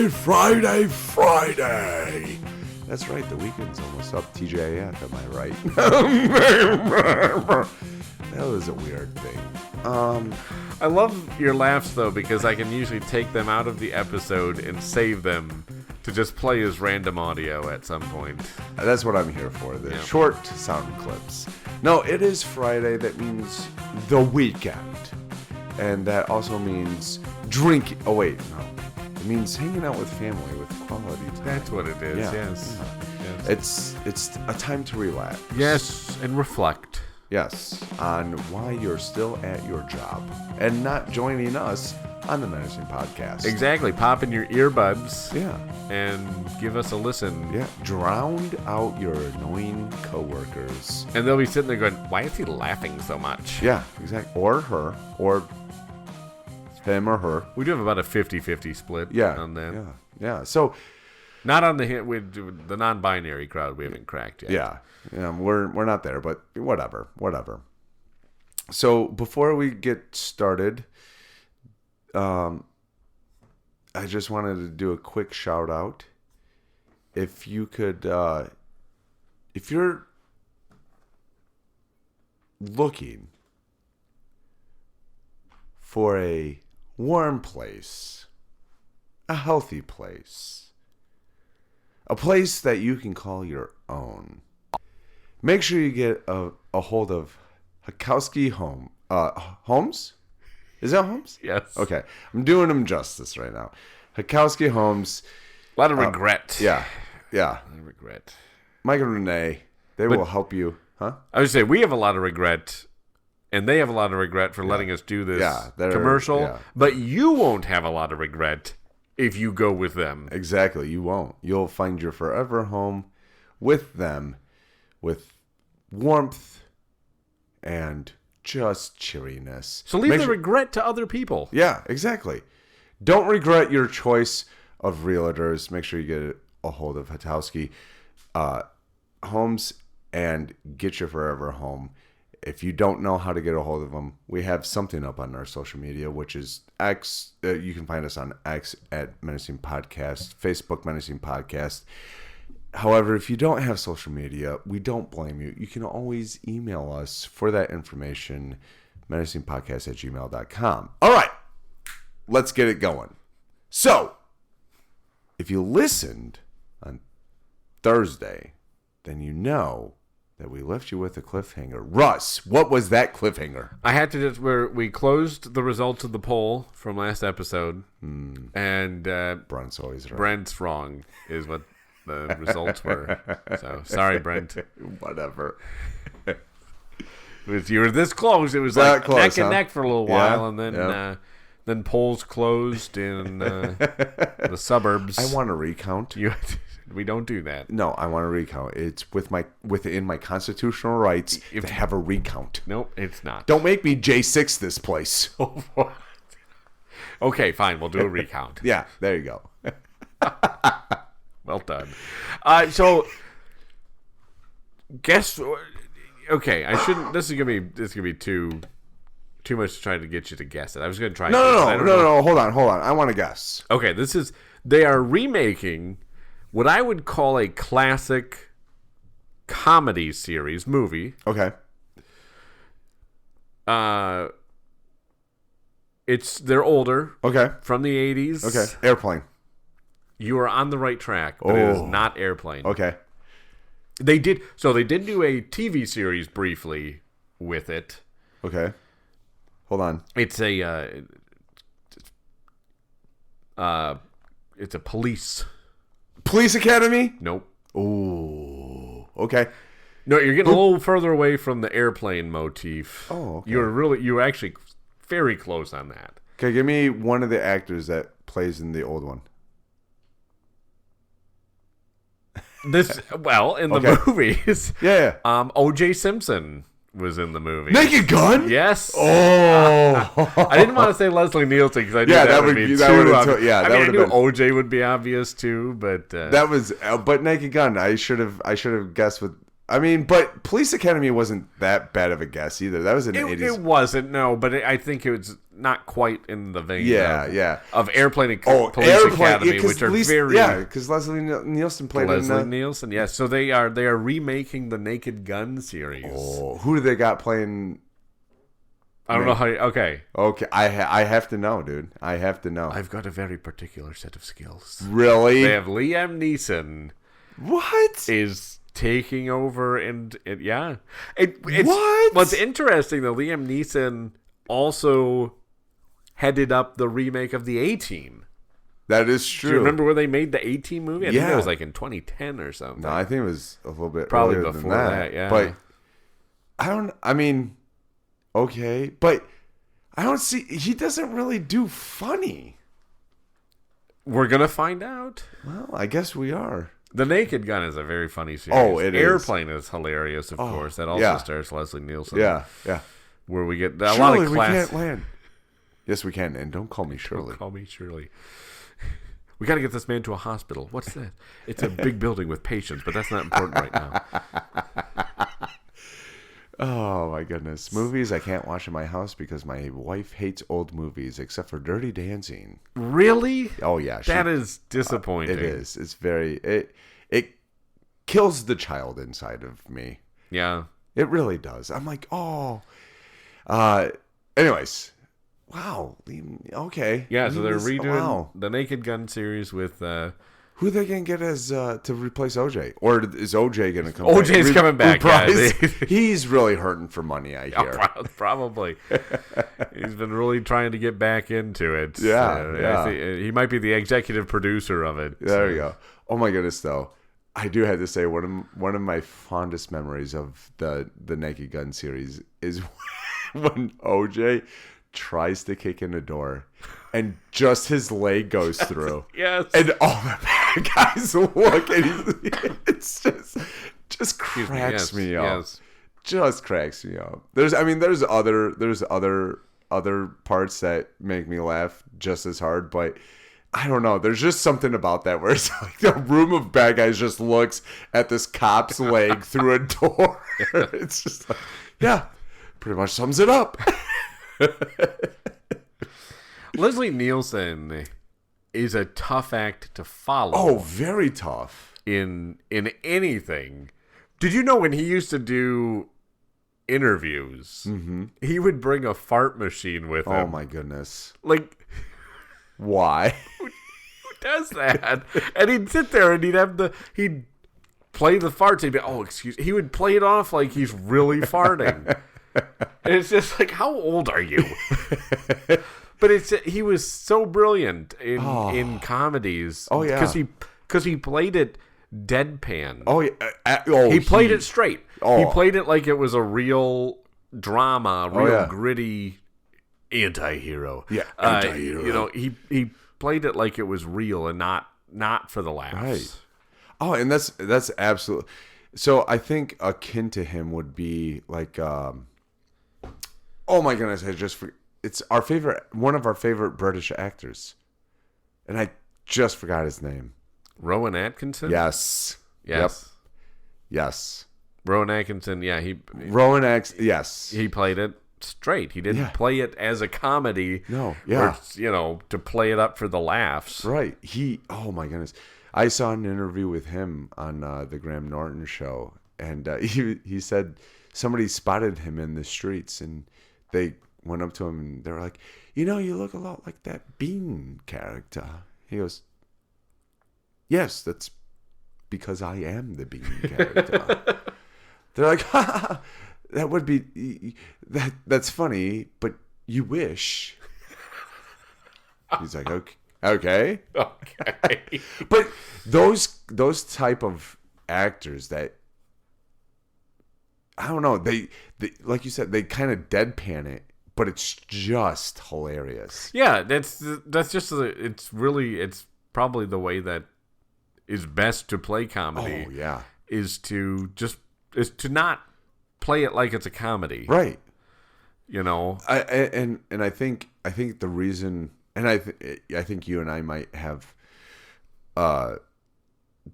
Friday. That's right, the weekend's almost up. TGIF, am I right? That was a weird thing. I love your laughs, though, because I can usually take them out of the episode and save them to just play as random audio at some point. That's what I'm here for, the short sound clips. No, it is Friday. That means the weekend. And that also means drinking. Oh, wait, no. It means hanging out with family, with quality time. That's what it is, yes. It's a time to relax. Yes, and reflect. Yes, on why you're still at your job and not joining us on the Menacing Podcast. Exactly. Pop in your earbuds. Yeah. And give us a listen. Yeah. Drown out your annoying coworkers. And they'll be sitting there going, why is he laughing so much? Yeah, exactly. Or her. Or him or her. We do have about a 50-50 split on that. Yeah. So, not on the non-binary crowd we haven't cracked yet. Yeah. We're not there, but whatever. So, before we get started, I just wanted to do a quick shout out. If you could, if you're looking for a warm place, a healthy place, a place that you can call your own, make sure you get a hold of Hakowski Homes. Is that Homes? Yes. Okay. I'm doing them justice right now. Hakowski Homes. A lot of regret. Yeah. A lot of regret. Mike and Renee, they will help you. Huh? I would say we have a lot of regret, and they have a lot of regret for letting us do this commercial. Yeah. But you won't have a lot of regret if you go with them. Exactly. You won't. You'll find your forever home with them, with warmth and just cheeriness. So leave the regret to other people. Yeah, exactly. Don't regret your choice of realtors. Make sure you get a hold of Hatowski Homes and get your forever home. If you don't know how to get a hold of them, we have something up on our social media, which is X. You can find us on X at Menacing Podcast, Facebook Menacing Podcast. However, if you don't have social media, we don't blame you. You can always email us for that information, menacingpodcast@gmail.com. All right, let's get it going. So, if you listened on Thursday, then you know that we left you with a cliffhanger. Russ, what was that cliffhanger? I had to where we closed the results of the poll from last episode, and Brent's always right. Brent's wrong is what the results were. So sorry, Brent. Whatever. You were this close. It was like close, neck and neck for a little while, and then polls closed in the suburbs. I want to recount. We don't do that. No, I want to recount. It's within my constitutional rights to have a recount. Nope, it's not. Don't make me J6 this place. Okay, fine. We'll do a recount. Yeah, there you go. Well done. So, guess. Okay, I shouldn't. This is gonna be too much to try to get you to guess it. I was gonna try. No. Hold on. I want to guess. Okay, they are remaking what I would call a classic comedy series movie. Okay. They're older. Okay. From the 80s. Okay. Airplane. You are on the right track, but it is not Airplane. Okay. They did do a TV series briefly with it. Okay. Hold on. It's a police academy? Nope. Ooh. Okay. No, you're getting a little further away from the airplane motif. Oh, okay. You're actually very close on that. Okay, give me one of the actors that plays in the old one. In the movies. Yeah. O.J. Simpson was in the movie. Naked Gun? Yes. Oh. I didn't want to say Leslie Nielsen because I knew that would be too obvious. I knew O.J. would be obvious too, but that was. But Naked Gun, I should have guessed with. I mean, but Police Academy wasn't that bad of a guess either. That was in the 80s. It wasn't, no, but I think it was not quite in the vein of Airplane and Police Academy, which are very... Yeah, because Leslie Nielsen played Leslie Nielsen, yes. So they are remaking the Naked Gun series. Oh, who do they got playing... I don't know how... Okay, I have to know, dude. I have to know. I've got a very particular set of skills. Really? They have Liam Neeson. What? Is taking over and yeah. What? What's interesting, though, Liam Neeson also headed up the remake of the A-Team. That is true. Do you remember when they made the A-Team movie? I think it was like in 2010 or something. No, I think it was a little bit probably earlier before than that. Yeah. But okay, but I don't see, he doesn't really do funny. We're gonna find out. Well, I guess we are. The Naked Gun is a very funny series. Oh, it Airplane is hilarious, of course. That also stars Leslie Nielsen. Yeah. Where we get a lot of class. We can't land. Yes, we can. And don't call me Shirley. Don't call me Shirley. We got to get this man to a hospital. What's that? It's a big building with patients, but that's not important right now. Oh, my goodness. Movies I can't watch in my house because my wife hates old movies, except for Dirty Dancing. Really? Oh, yeah. That is disappointing. It is. It's very... It kills the child inside of me. Yeah. It really does. I'm like, oh. Anyways. Wow. Okay. Yeah, so they're redoing the Naked Gun series with... Who are they going to get as to replace OJ? Or is OJ going to come back? OJ's coming back. Yeah. He's really hurting for money, I hear. Probably. He's been really trying to get back into it. Yeah. He might be the executive producer of it. There you go. Oh, my goodness, though. I do have to say, one of my fondest memories of the Naked Gun series is when OJ tries to kick in a door and just his leg goes through. Yes. And all the bad guys look and it's just cracks me up. Yes. Just cracks me up. There's other parts that make me laugh just as hard, but I don't know. There's just something about that where it's like the room of bad guys just looks at this cop's leg through a door. It's just like, yeah, pretty much sums it up. Leslie Nielsen is a tough act to follow. Oh, very tough. In anything. Did you know when he used to do interviews, he would bring a fart machine with him? Oh, my goodness. Like, why? Who does that? And he'd sit there and he'd play the farts. He'd be, he would play it off like he's really farting. And it's just like, how old are you? But he was so brilliant in comedies. Oh, yeah. Because he played it deadpan. Oh, yeah. He played it straight. Oh. He played it like it was a real drama, gritty anti-hero. Yeah, anti-hero. He played it like it was real and not for the laughs. Right. Oh, and that's absolutely. So I think akin to him would be like, oh my goodness, it's one of our favorite British actors, and I just forgot his name. Rowan Atkinson. Yes. Yep. Yes. Rowan Atkinson. Yeah, Yes. He played it straight. He didn't play it as a comedy. No. Yeah. Or, to play it up for the laughs. Right. Oh my goodness. I saw an interview with him on the Graham Norton show, and he said somebody spotted him in the streets, and they went up to him, and they were like, you look a lot like that Bean character. He goes, yes, that's because I am the Bean character. They're like, that would be, that's funny, but you wish. He's like, okay. But those type of actors that, I don't know, they like you said, they kind of deadpan it, but it's just hilarious. Yeah, that's just it's probably the way that is best to play comedy. Oh yeah, is to not play it like it's a comedy, right? I think the reason, and I think you and I might have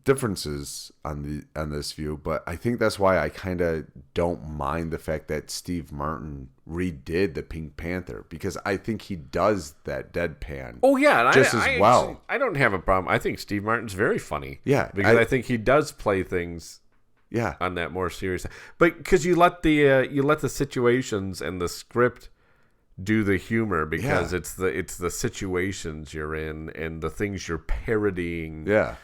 differences on this view, but I think that's why I kind of don't mind the fact that Steve Martin redid the Pink Panther, because I think he does that deadpan. Oh yeah, just as well. I don't have a problem. I think Steve Martin's very funny. Yeah, because I think he does play things. Yeah, on that more serious, but because you let the situations and the script do the humor, because it's the situations you're in and the things you're parodying. Yeah.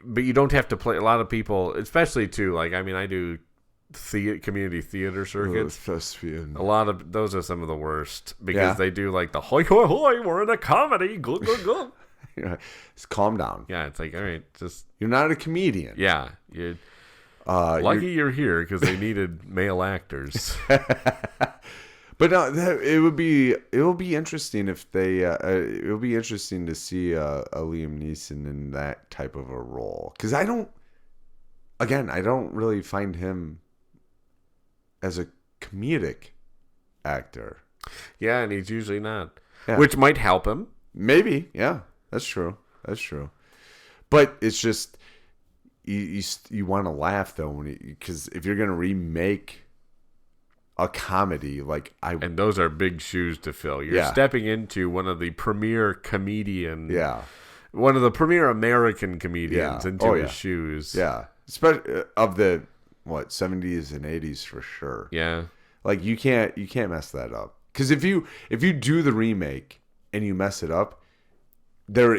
But you don't have to play. A lot of people, especially too, like, I mean, I do community theater circuits. A lot of those are some of the worst, because they do like the hoi hoi hoi, we're in a comedy. Good, good, good. Just calm down. Yeah, it's like, all right, just, you're not a comedian. Yeah, you're lucky you're here, because they needed male actors. But no, it will be interesting if they. It will be interesting to see a Liam Neeson in that type of a role, because I don't really find him as a comedic actor. Yeah, and he's usually not, which might help him. Maybe, yeah, that's true. But it's just you want to laugh though, because if you're gonna remake a comedy, and those are big shoes to fill. You're stepping into one of the premier one of the premier American comedians into his shoes. Yeah, especially of the 70s and 80s for sure. Yeah, like you can't mess that up, because if you do the remake and you mess it up, there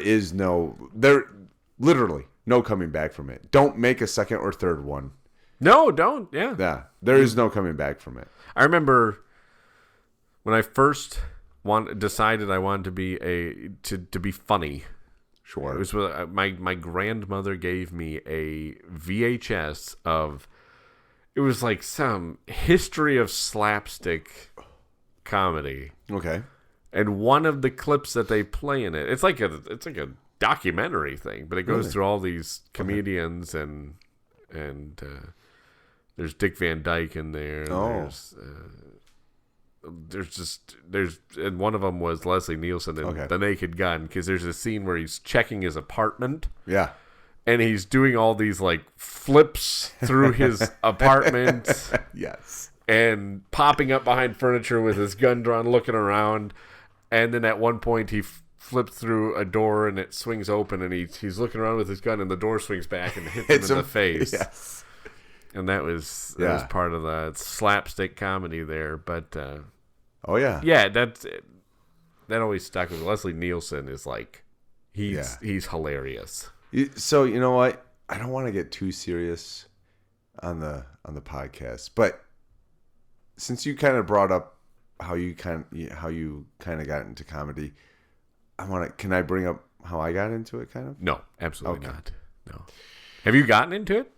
literally no coming back from it. Don't make a second or third one. No, don't. Yeah. Yeah. There is no coming back from it. I remember when I first decided I wanted to be to be funny. Sure. It was my grandmother gave me a VHS of, it was like some history of slapstick comedy. Okay. And one of the clips that they play in it, it's like a documentary thing, but it goes through all these comedians and there's Dick Van Dyke in there. Oh. And one of them was Leslie Nielsen in The Naked Gun, because there's a scene where he's checking his apartment. Yeah. And he's doing all these like flips through his apartment. Yes. And popping up behind furniture with his gun drawn, looking around. And then at one point he flips through a door and it swings open, and he's looking around with his gun, and the door swings back and hits him in the face. Yes. And that was part of the slapstick comedy there. But that always stuck with me. Leslie Nielsen is like, he's hilarious. So you know what? I don't want to get too serious on the podcast, but since you kind of brought up how you kind of got into comedy, can I bring up how I got into it? Kind of. No, absolutely not. No. Have you gotten into it?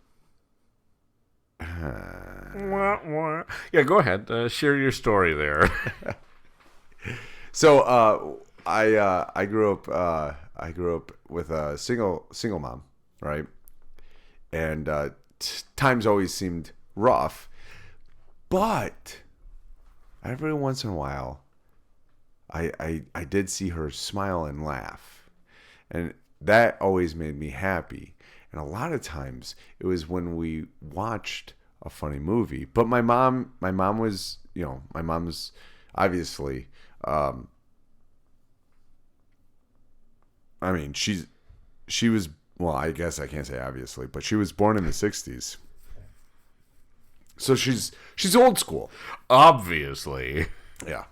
Yeah, go ahead. Share your story there. So I grew up with a single mom, right? And times always seemed rough, but every once in a while, I did see her smile and laugh, and that always made me happy. And a lot of times it was when we watched a funny movie. But my mom was, my mom's obviously, she was, well, I guess I can't say obviously, but she was born in the 60s. So she's old school. Obviously. Yeah.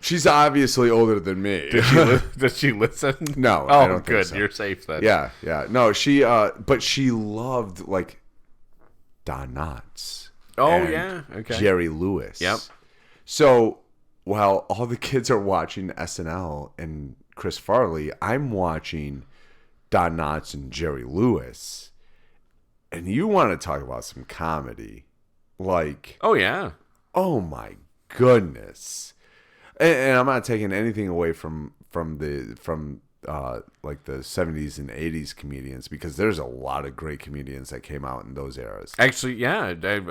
She's obviously older than me. Does she listen? No. Oh, I don't good. think so. You're safe then. Yeah. No, but she loved like Don Knotts. Oh, yeah. Okay. Jerry Lewis. Yep. So while all the kids are watching SNL and Chris Farley, I'm watching Don Knotts and Jerry Lewis. And you want to talk about some comedy. Like, oh, yeah. Oh, my goodness. And I'm not taking anything away from the 70s and 80s comedians, because there's a lot of great comedians that came out in those eras. Actually, yeah, there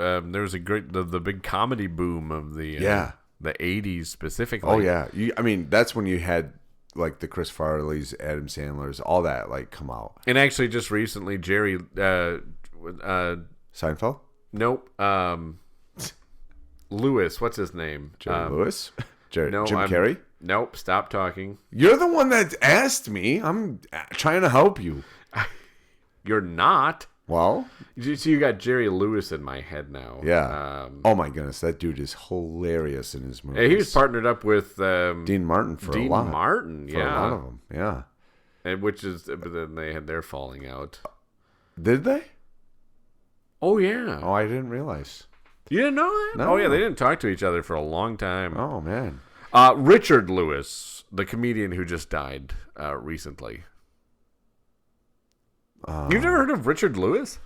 was a great the big comedy boom of the 80s specifically. Oh yeah, that's when you had like the Chris Farley's, Adam Sandler's, all that like come out. And actually, just recently, Jerry, Seinfeld? nope, Lewis, what's his name? Jerry Lewis? No, Jim Carrey? Nope, stop talking. You're the one that asked me. I'm trying to help you. You're not. Well, So you got Jerry Lewis in my head now. yeah. Oh my goodness, that dude is hilarious in his movies. He was partnered up with Dean Martin for a Dean lot. Martin, For a lot of them, yeah. And but then they had their falling out. Did they? Oh yeah. Oh, I didn't realize. You didn't know that? No. Oh yeah, they didn't talk to each other for a long time. Oh man. Richard Lewis, the comedian who just died recently. You've never heard of Richard Lewis?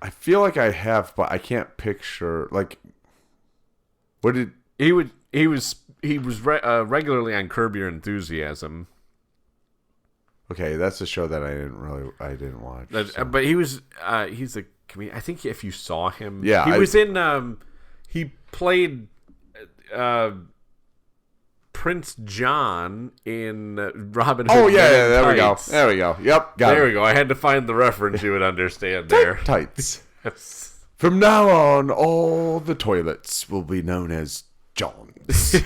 I feel like I have, but I can't picture like. What did he was regularly on Curb Your Enthusiasm. Okay, that's a show that I didn't watch. So. But he's a comedian. I think if you saw him, yeah, he was in. He played Prince John in Robin Hood. Oh yeah, Men in there we go. Tights. There we go. Yep, got There it. we go. I had to find the reference you would understand there. Tights. From now on, all the toilets will be known as John's.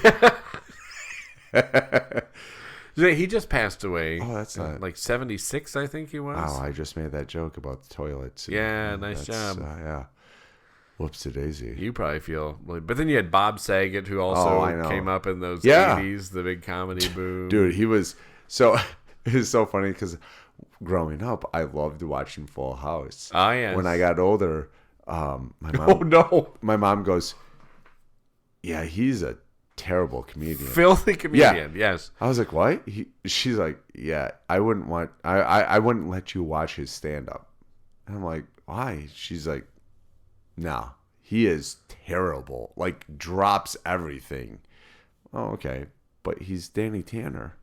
He just passed away. Oh, that's not like 76, I think he was. Oh, I just made that joke about the toilets. Yeah, nice job. Yeah. Whoops-a-daisy. You probably feel, but then you had Bob Saget, who also came up in those 80s, the big comedy boom. Dude, he was so. It was so funny because growing up, I loved watching Full House. Oh yeah. When I got older, my mom. Oh no. My mom goes, "Yeah, he's a terrible comedian, filthy comedian." Yeah. Yes. I was like, "What?" She's like, "Yeah, I wouldn't let you watch his stand up." And I'm like, "Why?" She's like, "No, he is terrible. Like drops everything." Oh, okay, but he's Danny Tanner.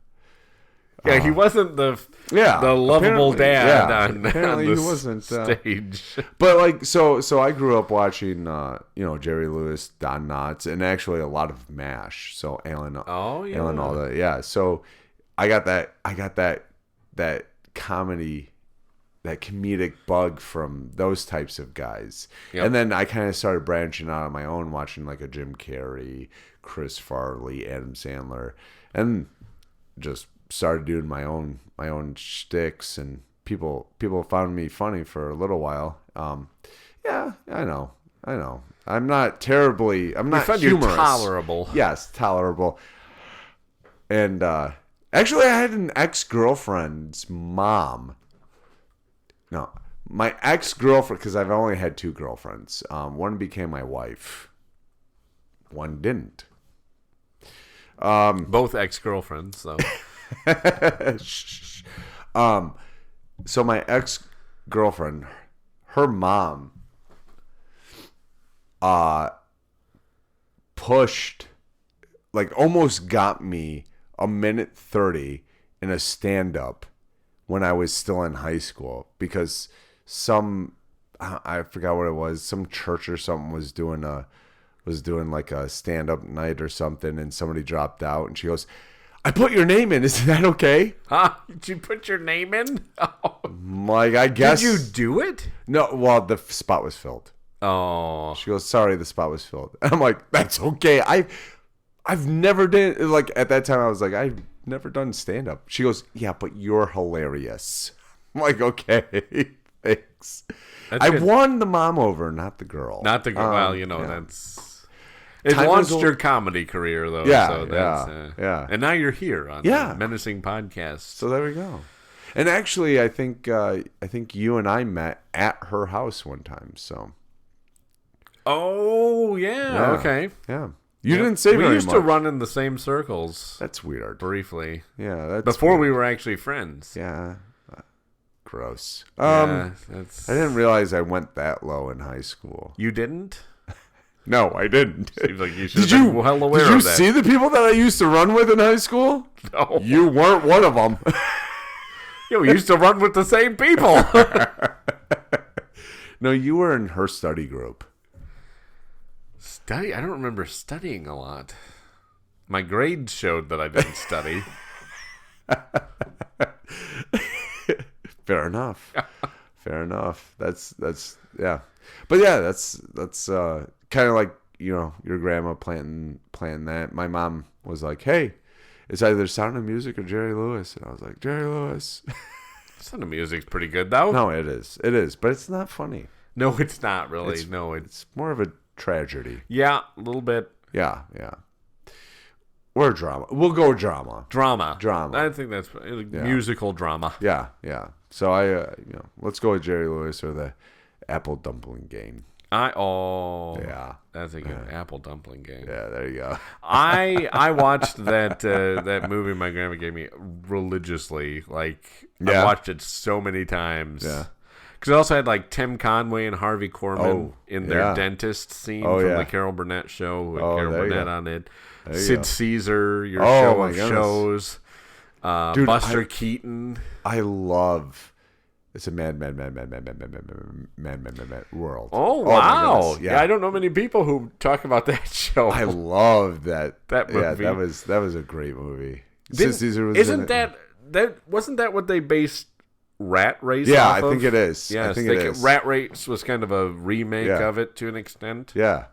Yeah, he wasn't the lovable dad on apparently the he wasn't stage. But like so I grew up watching Jerry Lewis, Don Knotts, and actually a lot of MASH. So Alan all that. Yeah. So I got that comedy, that comedic bug from those types of guys. Yep. And then I kind of started branching out on my own, watching like a Jim Carrey, Chris Farley, Adam Sandler, and just started doing my own shticks, and people found me funny for a little while. Yeah, I know. I'm not humorous. You're tolerable. Yes, tolerable. And actually, I had an ex-girlfriend's mom. No, my ex-girlfriend, because I've only had two girlfriends. One became my wife. One didn't. Both ex-girlfriends, though. So my ex-girlfriend, her mom, pushed, like almost got me a minute 30 in a stand-up when I was still in high school, because I forgot what it was, some church or something was doing like a stand-up night or something, and somebody dropped out, and she goes, "I put your name in. Is that okay?" Huh? Did you put your name in? Oh. Like, I guess. Did you do it? No, well, the spot was filled. Oh. She goes, "Sorry, the spot was filled." And I'm like, "That's okay. I've never done," like, at that time I was like, "I've never done stand-up." She goes, "Yeah, but you're hilarious." I'm like, "Okay, thanks." I won the mom over, not the girl. Not the girl. Well, yeah. That's... It launched your comedy career, though. Yeah, so that's, yeah. And now you're here on the Menacing Podcast. So there we go. And actually, I think you and I met at her house one time. So. Oh yeah. Okay. Yeah. You didn't say very much. We used to run in the same circles. That's weird. Briefly. Yeah. That's before weird. We were actually friends. Yeah. Gross. I didn't realize I went that low in high school. You didn't? No, I didn't. Seems like you should have been well aware of that. Did you see the people that I used to run with in high school? No. You weren't one of them. Yeah, we used to run with the same people. No, you were in her study group. Study? I don't remember studying a lot. My grades showed that I didn't study. Fair enough. Fair enough. That's yeah. But yeah, that's kind of like, your grandma planting that. My mom was like, "Hey, it's either Sound of Music or Jerry Lewis," and I was like, "Jerry Lewis." Sound of Music's pretty good though. No, it is, but it's not funny. No, it's not really. It's more of a tragedy. Yeah, a little bit. Yeah. Or drama. We'll go drama. Drama. I think that's musical drama. Yeah. So let's go with Jerry Lewis or the Apple Dumpling Game. Yeah, that's a good Apple Dumpling Game. Yeah, there you go. I watched that movie my grandma gave me religiously. Like, Yeah. I watched it so many times. Yeah. Because it also had like Tim Conway and Harvey Korman in their yeah. dentist scene Oh, from yeah. the Carol Burnett show with Oh, Carol there you Burnett go. on it. There you Sid go. Caesar, your Oh, show my of goodness. shows. Dude, Buster Keaton. I love. It's a mad world. Oh, my wow. goodness, Yeah, I don't know many people who talk about that show. I love that. That Yeah, movie. that was a great movie. Sid Caesar was Isn't in it. that wasn't that what they based Rat Race Yeah, off I think of? it is. Yes, I think it is. Rat Race was kind of a remake Yeah. of it to an extent. Yeah.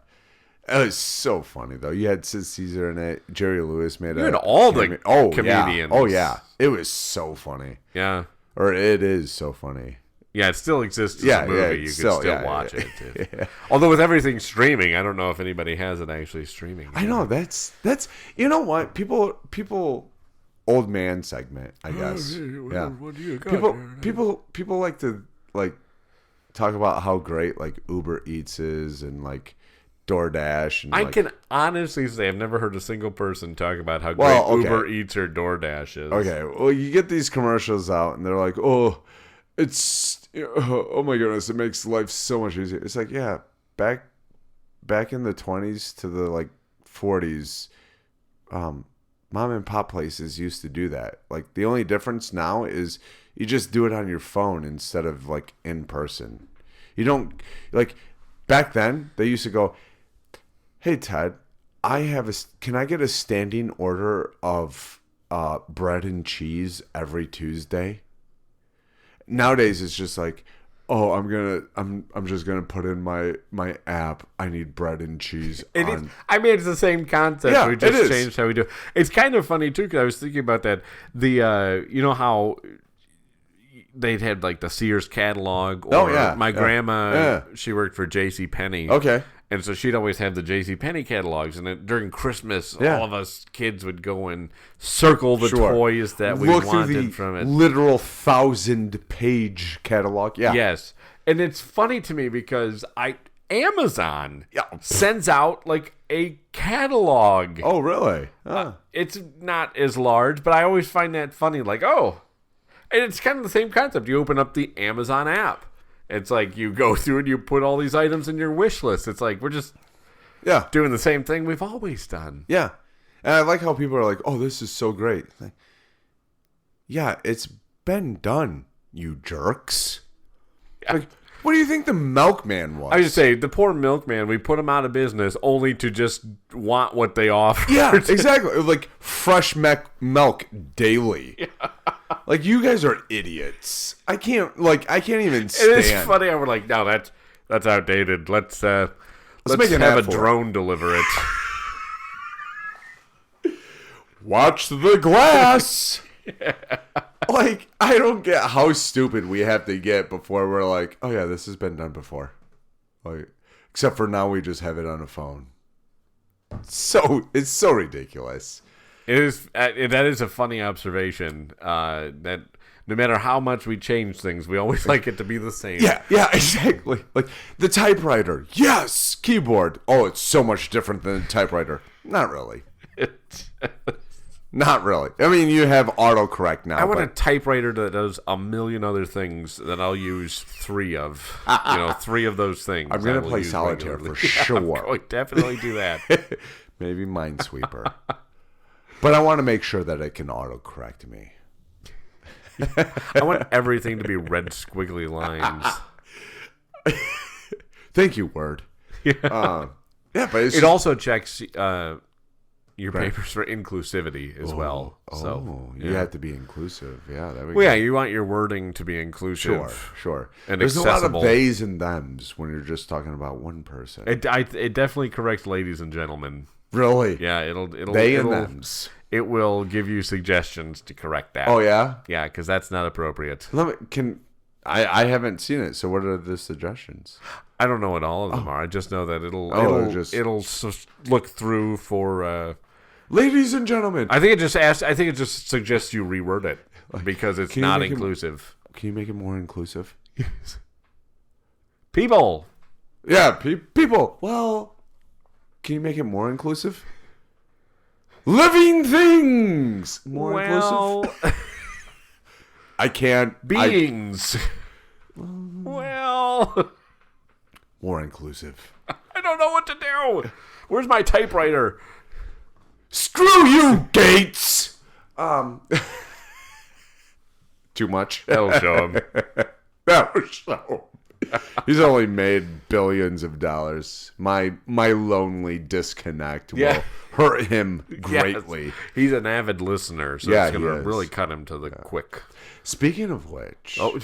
It was so funny though. You had Sid Caesar in it. Jerry Lewis made You had all the Yeah. comedians. Oh yeah. It was so funny. Yeah. Or it is so funny. Yeah, it still exists as Yeah, a movie. yeah, You could it's still still- watch yeah. it. Yeah. Although with everything streaming, I don't know if anybody has it actually streaming. I know that's you know what? People old man segment, I guess. Yeah. What do you got People like to talk about how great like Uber Eats is and like DoorDash and I like, can honestly say I've never heard a single person talk about how great Well, okay. Uber Eats or DoorDash is. Okay, well, you get these commercials out, and they're like, "Oh, oh my goodness, it makes life so much easier." It's like, yeah, back in the 20s to the like 40s, mom and pop places used to do that. Like the only difference now is you just do it on your phone instead of like in person. You don't like back then. They used to go, "Hey Ted, can I get a standing order of bread and cheese every Tuesday?" Nowadays it's just like, "Oh, I'm just gonna put in my app. I need bread and cheese." It is. I mean, it's the same concept. Yeah, We it just is. changed how we do it. It's kind of funny too because I was thinking about that. The you know how they'd had like the Sears catalog. Or Oh, yeah, my yeah, grandma, yeah. she worked for J.C. Penney. Okay. And so she'd always have the J.C. Penney catalogs, and during Christmas, Yeah. all of us kids would go and circle the Sure. toys that we Look through wanted the from it. literal 1,000-page catalog. Yeah. Yes. And it's funny to me because Amazon Yeah. sends out like a catalog. Oh, really? Oh. It's not as large, but I always find that funny. Like, oh, and it's kind of the same concept. You open up the Amazon app. It's like you go through and you put all these items in your wish list. It's like we're just Yeah. doing the same thing we've always done. Yeah. And I like how people are like, "Oh, this is so great." Like, yeah, it's been done, you jerks. Like, what do you think the milkman was? I just say the poor milkman. We put him out of business only to just want what they offer. Yeah, exactly. Like fresh milk daily. Yeah. Like you guys are idiots. I can't even stand. It is funny how we're like, no, that's outdated. Let's make an have ad a for it. drone deliver it. Watch the glass. Like, I don't get how stupid we have to get before we're like, oh yeah, this has been done before. Like, except for now we just have it on a phone. So it's so ridiculous. It is. That is a funny observation. That no matter how much we change things, we always like it to be the same. Yeah, exactly. Like the typewriter, yes. Keyboard, oh, it's so much different than a typewriter. Not really. Not really. I mean, you have autocorrect now. I want a but typewriter that does a million other things that I'll use 3 of. 3 of those things. I'm going to play solitaire for sure. I'm going to definitely do that. Maybe Minesweeper. But I want to make sure that it can autocorrect me. I want everything to be red squiggly lines. Thank you, Word. Yeah, but it's It also checks your papers for inclusivity as well. So you have to be inclusive. Yeah, you want your wording to be inclusive. Sure. And there's accessible. a lot of theys and thems when you're just talking about one person. It definitely corrects ladies and gentlemen. Really? Yeah, it'll they and thems. It will give you suggestions to correct that. Oh yeah? Yeah, because that's not appropriate. I haven't seen it, so what are the suggestions? I don't know what all of them are. I just know that it'll look through for ladies and gentlemen. I think it just suggests you reword it because it's not inclusive. Can you make it more inclusive? Yes. People. Yeah, people. Well, can you make it more inclusive? Living things more inclusive. I can't. Beings. Well, more inclusive. I don't know what to do. Where's my typewriter? Screw you, Gates. Too much. That'll show him. That will show him. He's only made billions of dollars. My lonely disconnect will hurt him greatly. Yes. He's an avid listener, so it's going to really cut him to the quick. Speaking of which, oh,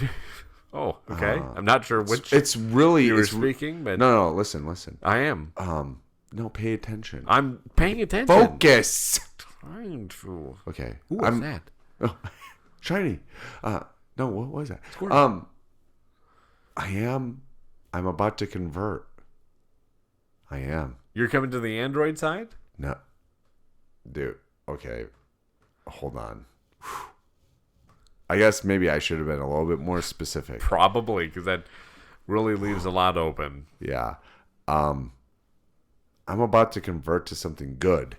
okay. I'm not sure which. It's really you were speaking, but no. Listen. I am. No, pay attention. I'm paying attention. Focus. Trying to. Okay. What's that? Oh, shiny. No, what was that? Squirrel. I'm about to convert. I am. You're coming to the Android side? No. Dude, okay. Hold on. I guess maybe I should have been a little bit more specific. Probably, because that really leaves a lot open. Yeah. I'm about to convert to something good.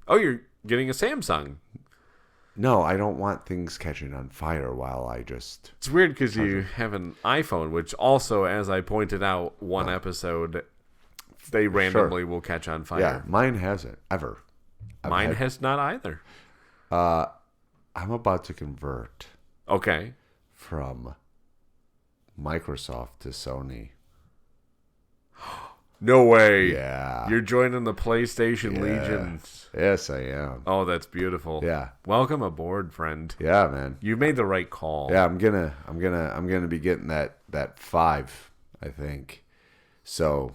Oh, you're getting a Samsung. No, I don't want things catching on fire while I just... It's weird because you have an iPhone, which also, as I pointed out one episode, they randomly will catch on fire. Yeah, mine hasn't, ever. Mine has not either. I'm about to convert. Okay. From Microsoft to Sony. No way. Yeah. You're joining the PlayStation Legion. Yes, I am. Oh, that's beautiful. Yeah. Welcome aboard, friend. Yeah, man. You made the right call. Yeah, I'm gonna be getting that 5, I think. So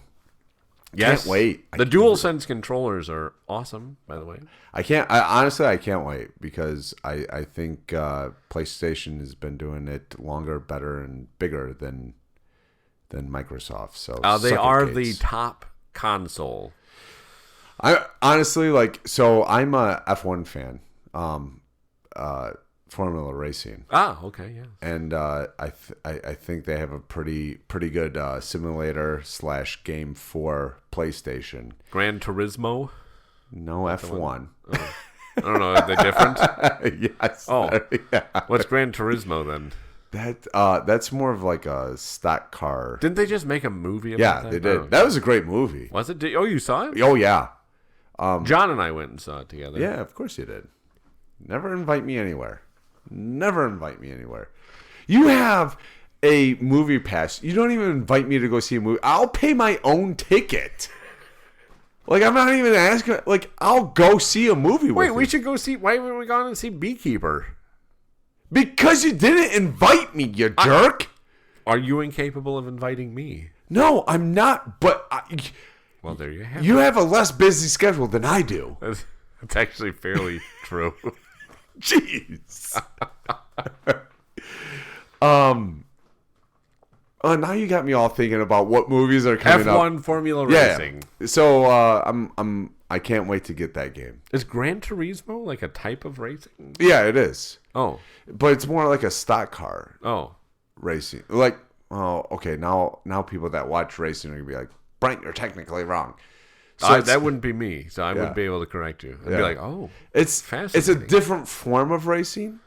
yes. Can't wait. The DualSense controllers are awesome, by the way. I honestly can't wait because I think PlayStation has been doing it longer, better, and bigger than Microsoft. So they are the top console. I honestly I'm a F1 fan, Formula Racing. Okay, yeah. And I think they have a pretty good simulator / game for PlayStation. Gran Turismo. No, F1. Oh. I don't know. Are they different? Yes. Oh, yeah. What's Gran Turismo then? That's more of like a stock car. Didn't they just make a movie about that? Yeah, they did. Oh. That was a great movie. Was it? Oh, you saw it? Oh, yeah. John and I went and saw it together. Yeah, of course you did. Never invite me anywhere. Never invite me anywhere. You have a movie pass. You don't even invite me to go see a movie. I'll pay my own ticket. Like, I'm not even asking. Like, I'll go see a movie with you. Wait, we should go see. Why haven't we gone and see Beekeeper? Because you didn't invite me, you jerk. Are you incapable of inviting me? No, I'm not. But well, there you have it. You have a less busy schedule than I do. That's actually fairly true. Jeez. Now you got me all thinking about what movies are coming up. F1 Formula Racing. So I can't wait to get that game. Is Gran Turismo like a type of racing? Yeah, it is. Oh, but it's more like a stock car. Oh, racing. Like, oh, okay. Now people that watch racing are gonna be like, Brent, you're technically wrong. So that wouldn't be me, so I wouldn't be able to correct you. I'd be like, oh, it's fascinating. It's a different form of racing.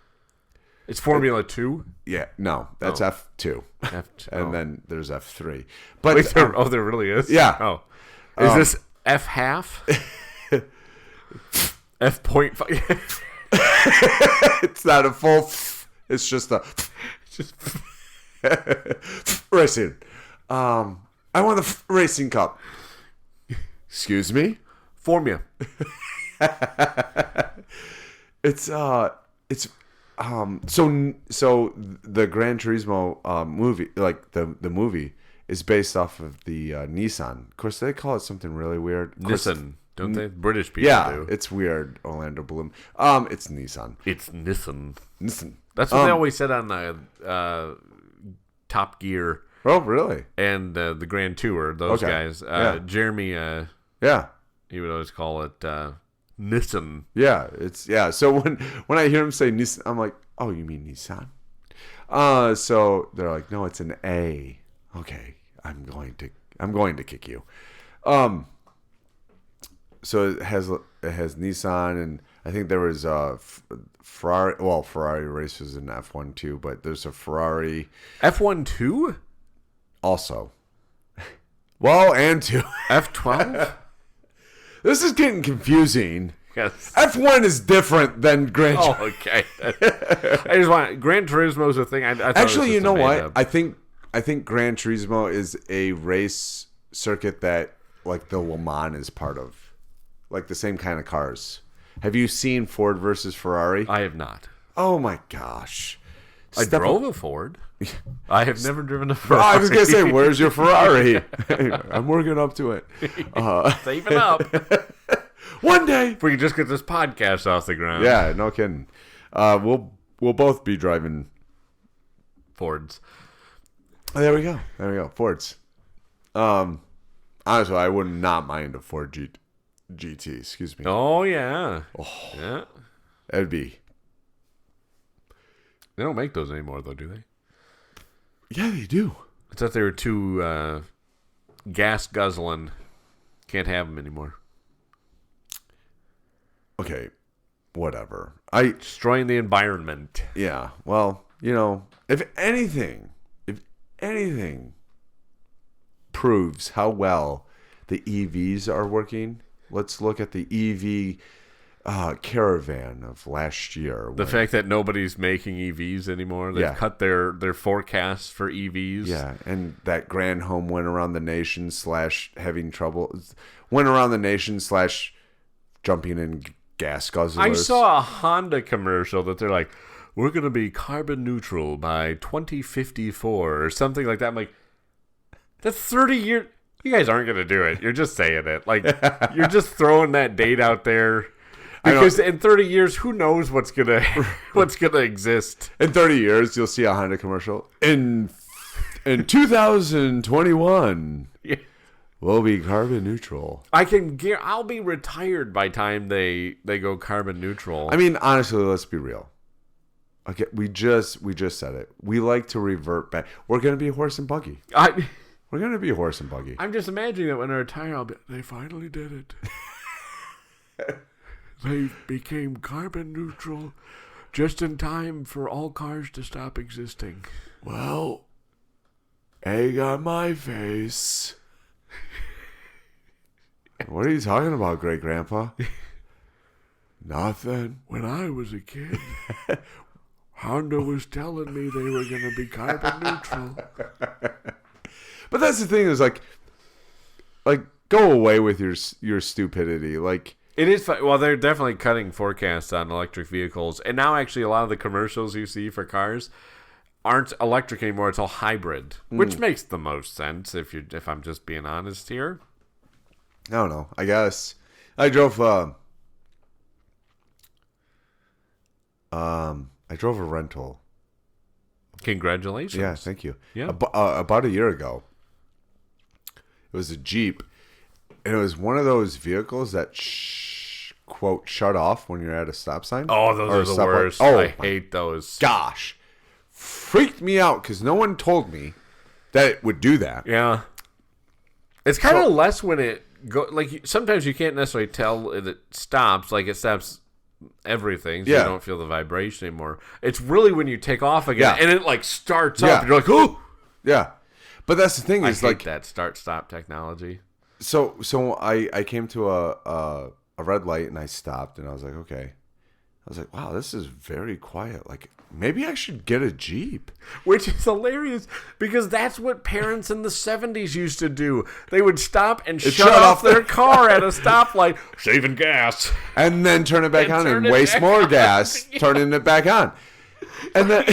It's Formula 2? Yeah, no, that's F2. F2. And then there's F3. But wait, there really is? Yeah. Oh. Is this F half? F.5? It's not a full it's just a racing. I want the racing cup. Excuse me? Formula. It's so the Gran Turismo movie, like the movie, is based off of the Nissan. Of course, they call it something really weird. Nissan, don't they? British people do. It's weird. Orlando Bloom. It's Nissan. It's Nissan. Nissan. That's what they always said on the Top Gear. Oh, really? And the Grand Tour. Those guys. Jeremy. Yeah. He would always call it Nissan. Yeah. So when I hear him say Nissan, I'm like, oh, you mean Nissan? So they're like, no, it's an A. Okay, I'm going to kick you. So it has Nissan, and I think there was Ferrari. Well, Ferrari races in F1 too, but there's a Ferrari F1 2 also. Well, and 2 F12. This is getting confusing. Yes. F1 is different than Gran Turismo. Oh, okay. I just want Gran Turismo is a thing. I thought actually, you know what? Up. I think Gran Turismo is a race circuit that like the Le Mans is part of, like the same kind of cars. Have you seen Ford versus Ferrari? I have not. Oh my gosh! I drove a Ford. I have never driven a Ferrari. I was gonna say, where's your Ferrari? I'm working up to it. Saving up. One day, if we could just get this podcast off the ground. Yeah, no kidding. We'll both be driving Fords. Oh, there we go. Fords. Honestly, I would not mind a Ford GT. Excuse me. Oh yeah. Yeah. That'd be. They don't make those anymore, though, do they? Yeah, they do. I thought they were too gas guzzling. Can't have them anymore. Okay, whatever. Destroying the environment. Yeah. Well, if anything proves how well the EVs are working, let's look at the EV caravan of last year. The fact that nobody's making EVs anymore. They've cut their forecasts for EVs. Yeah, and that Granholm went around the nation / having trouble. Went around the nation / jumping in gas guzzlers. I saw a Honda commercial that they're like, we're going to be carbon neutral by 2054 or something like that. I'm like, that's 30 years. You guys aren't going to do it. You're just saying it. Like, you're just throwing that date out there. Because in 30 years, who knows what's gonna exist? In 30 years, you'll see a Honda commercial. In 2021, we'll be carbon neutral. I'll be retired by time they go carbon neutral. I mean, honestly, let's be real. Okay, we just said it. We like to revert back. We're gonna be a horse and buggy. We're gonna be a horse and buggy. I'm just imagining that when I retire, they finally did it. They became carbon neutral just in time for all cars to stop existing. Well, egg on my face. What are you talking about, great grandpa? Nothing. When I was a kid, Honda was telling me they were going to be carbon neutral. But that's the thing is like go away with your stupidity. Like, it is fun. Well, they're definitely cutting forecasts on electric vehicles. And now actually a lot of the commercials you see for cars aren't electric anymore. It's all hybrid, which makes the most sense if I'm just being honest here. I don't know. I guess I drove a rental. Congratulations. Yeah, thank you. Yeah. About a year ago. It was a Jeep. And it was one of those vehicles that, quote, shut off when you're at a stop sign. Oh, those are the worst. I hate those. Gosh. Freaked me out because no one told me that it would do that. Yeah. It's kind of less when it go. Like, sometimes you can't necessarily tell if it stops. Like, it stops everything, so you don't feel the vibration anymore. It's really when you take off again and it, like, starts up. And you're like, oh! Yeah. But that's the thing is, I hate like, that start-stop technology. So I came to a red light and I stopped and I was like, okay. I was like, wow, this is very quiet. Like, maybe I should get a Jeep. Which is hilarious because that's what parents in the 70s used to do. They would stop and shut off their car at a stoplight, saving gas. And then turn it back on and waste more gas, turning it back on. And then...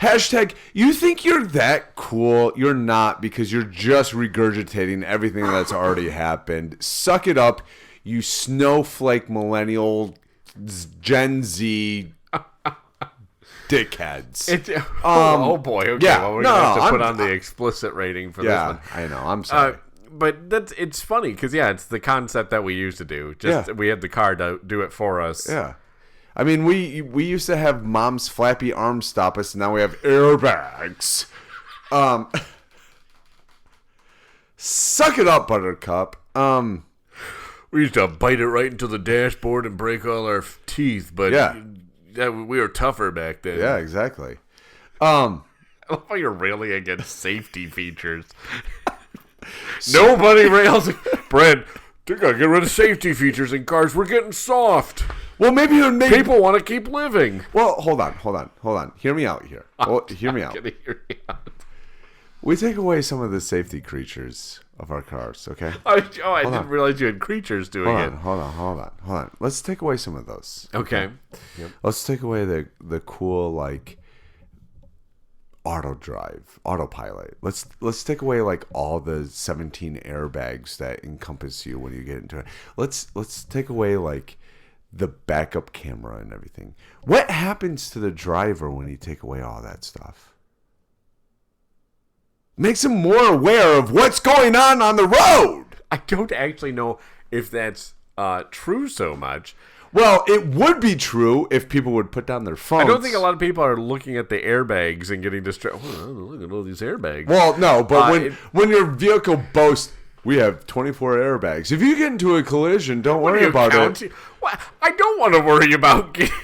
Hashtag, you think you're that cool? You're not, because you're just regurgitating everything that's already happened. Suck it up, you snowflake millennial Gen Z dickheads. Oh boy, okay. Yeah, well, we're going to have to put on the explicit rating for this one. I know, I'm sorry. But it's funny because, it's the concept that we used to do. We had the car to do it for us. Yeah. I mean, we used to have mom's flappy arms stop us, and now we have airbags. Suck it up, Buttercup. We used to bite it right into the dashboard and break all our teeth, but we were tougher back then. Yeah, exactly. I love how you're railing against safety features. Nobody rails. Brad, they gotta get rid of safety features in cars. We're getting soft. Well, maybe people want to keep living. Well, hold on. Hear me out here. Hear me out. We take away some of the safety creatures of our cars, okay? I didn't realize you had creatures doing it. Hold on. Let's take away some of those. Okay. Yep. Let's take away the cool, like, auto drive, autopilot. Let's take away like all the 17 airbags that encompass you when you get into it. Let's take away like the backup camera and everything. What happens to the driver when you take away all that stuff? Makes him more aware of what's going on the road. I don't actually know if that's true so much. Well, it would be true if people would put down their phones. I don't think a lot of people are looking at the airbags and getting distracted. Oh, look at all these airbags. Well, no, but when your vehicle boasts, we have 24 airbags. If you get into a collision, don't worry about it. I don't want to worry about getting...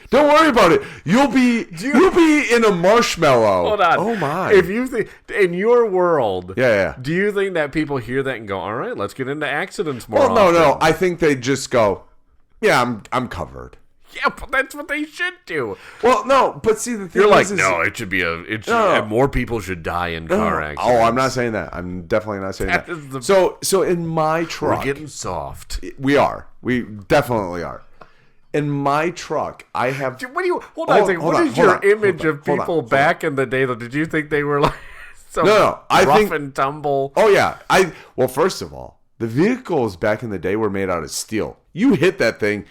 Don't worry about it. You'll be in a marshmallow. Hold on. Oh my! If you think in your world, yeah. Do you think that people hear that and go, "All right, let's get into accidents more"? Well, no. I think they just go, "Yeah, I'm covered." Yeah, but that's what they should do. Well, no, but see the thing you're is, like, no, it should be more people should die in car accidents. Oh, I'm not saying that. I'm definitely not saying that. So in my truck, we're getting soft. We are. We definitely are. In my truck, I have... Hold on a second. What is your image of people back in the day, though? Did you think they were like rough and tumble? Oh, yeah. Well, first of all, the vehicles back in the day were made out of steel. You hit that thing,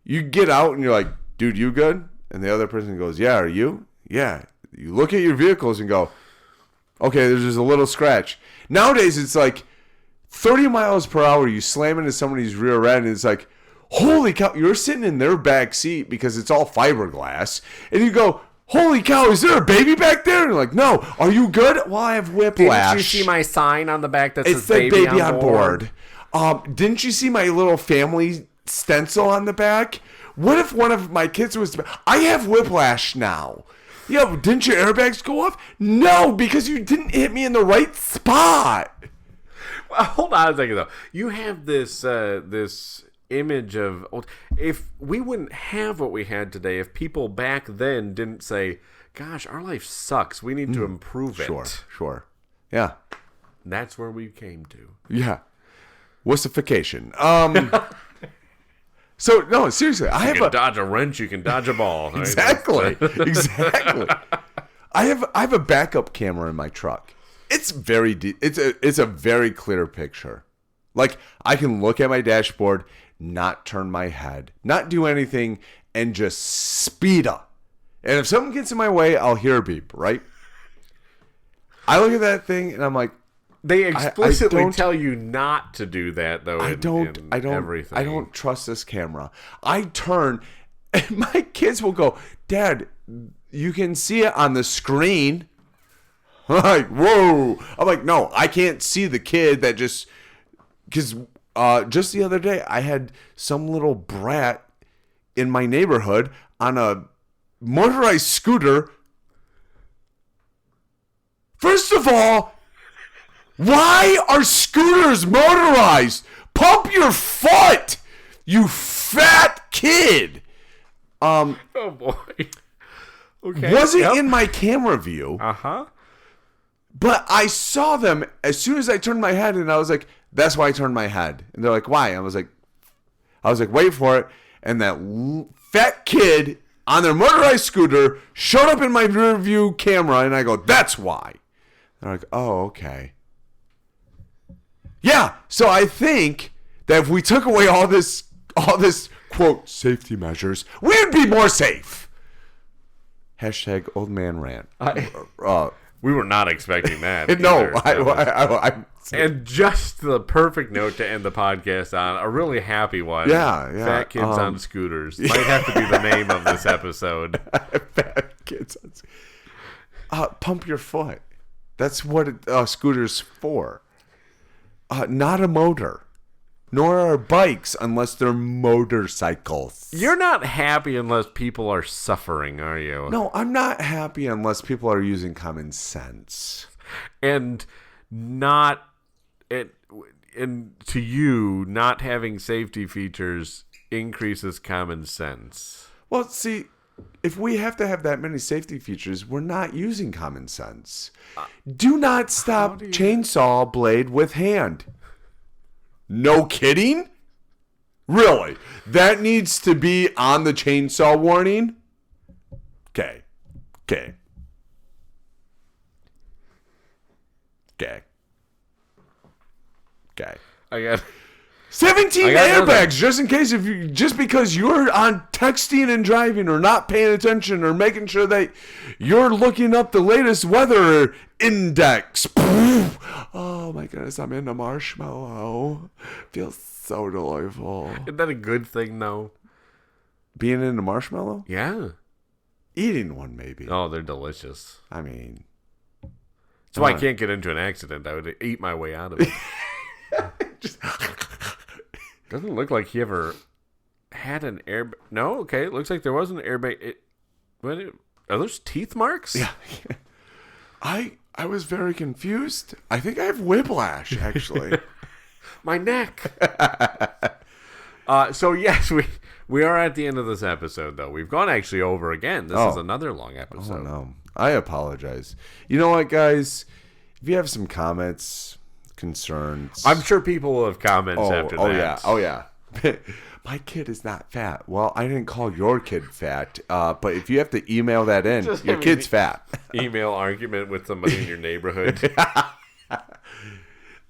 you get out, and you're like, dude, you good? And the other person goes, yeah, are you? Yeah. You look at your vehicles and go, okay, there's just a little scratch. Nowadays, it's like 30 miles per hour, you slam into somebody's rear end, and it's like, holy cow, you're sitting in their back seat because it's all fiberglass. And you go, holy cow, is there a baby back there? And you're like, no. Are you good? Well, I have whiplash. Didn't you see my sign on the back that says baby on board? Didn't you see my little family stencil on the back? What if one of my kids was... I have whiplash now. Yeah, but didn't your airbags go off? No, because you didn't hit me in the right spot. Well, hold on a second, though. You have this image of, if we wouldn't have what we had today, if people back then didn't say, gosh, our life sucks, we need to improve it. Sure. Yeah. That's where we came to. Yeah. Wussification. So, no, seriously, you can dodge a wrench, you can dodge a ball. Right? Exactly. I have a backup camera in my truck. It's very it's a very clear picture. Like, I can look at my dashboard, not turn my head, not do anything, and just speed up. And if something gets in my way, I'll hear a beep, right? I look at that thing, and I'm like... They explicitly tell you not to do that, though. I don't trust this camera. I turn, and my kids will go, Dad, you can see it on the screen. I'm like, whoa. I'm like, no, I can't see the kid that just... Because just the other day, I had some little brat in my neighborhood on a motorized scooter. First of all, why are scooters motorized? Pump your foot! You fat kid. Oh boy. Okay. Wasn't in my camera view. Uh-huh. But I saw them as soon as I turned my head, and I was like, that's why I turned my head. And they're like, why? I was like, wait for it. And that fat kid on their motorized scooter showed up in my rear view camera, and I go, that's why. They're like, oh, okay. Yeah, so I think that if we took away all this quote safety measures, we'd be more safe. Hashtag old man rant. We were not expecting that. No, and just the perfect note to end the podcast on, a really happy one. Yeah. Fat kids on scooters might have to be the name of this episode. Fat kids on scooters. Pump your foot. That's what scooter's for. Not a motor. Nor are bikes unless they're motorcycles. You're not happy unless people are suffering, are you? No, I'm not happy unless people are using common sense. And not... And to you, not having safety features increases common sense. Well, see, if we have to have that many safety features, we're not using common sense. Do not stop chainsaw blade with hand. No kidding? Really? That needs to be on the chainsaw warning? Okay. I got 17 airbags airbags just in case just because you're on texting and driving or not paying attention or making sure that you're looking up the latest weather index. Oh my goodness, I'm in a marshmallow. Feels so delightful. Isn't that a good thing, though? Being in a marshmallow? Yeah. Eating one, maybe. Oh, they're delicious. I mean, that's why I can't get into an accident. I would eat my way out of it. Doesn't look like he ever had an airbag. No, okay. It looks like there was an airbag. Are those teeth marks? Yeah. I was very confused. I think I have whiplash, actually. My neck. So yes, we are at the end of this episode, though. We've gone actually over again. This is another long episode. Oh, no. I apologize. You know what, guys? If you have some comments, concerns, I'm sure people will have comments after that. Oh yeah. My kid is not fat. Well, I didn't call your kid fat, but if you have to email that in, your kid's fat. Email argument with somebody in your neighborhood.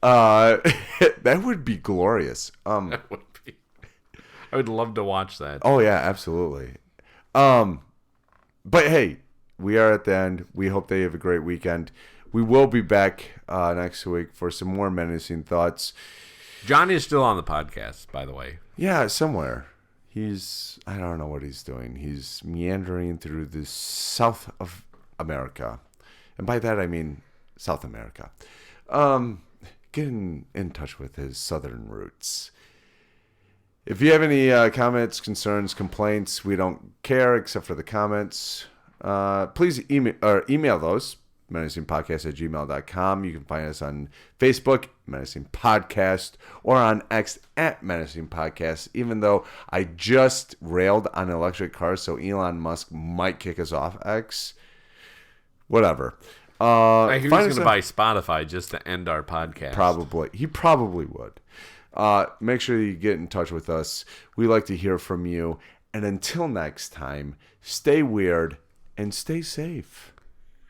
That would be glorious. That would be. I would love to watch that. Oh yeah, absolutely. But hey, we are at the end. We hope they have a great weekend. We will be back next week for some more menacing thoughts. Johnny is still on the podcast, by the way. Yeah, somewhere. I don't know what he's doing. He's meandering through the South of America. And by that, I mean South America. Getting in touch with his southern roots. If you have any comments, concerns, complaints, we don't care except for the comments. Please email those. menacingpodcast@gmail.com. You can find us on Facebook, Menacing Podcast, or on X @Menacing Podcast, even though I just railed on electric cars, so Elon Musk might kick us off X. Whatever. He was going to buy Spotify just to end our podcast. Probably. He probably would. Make sure you get in touch with us. We like to hear from you. And until next time, stay weird and stay safe.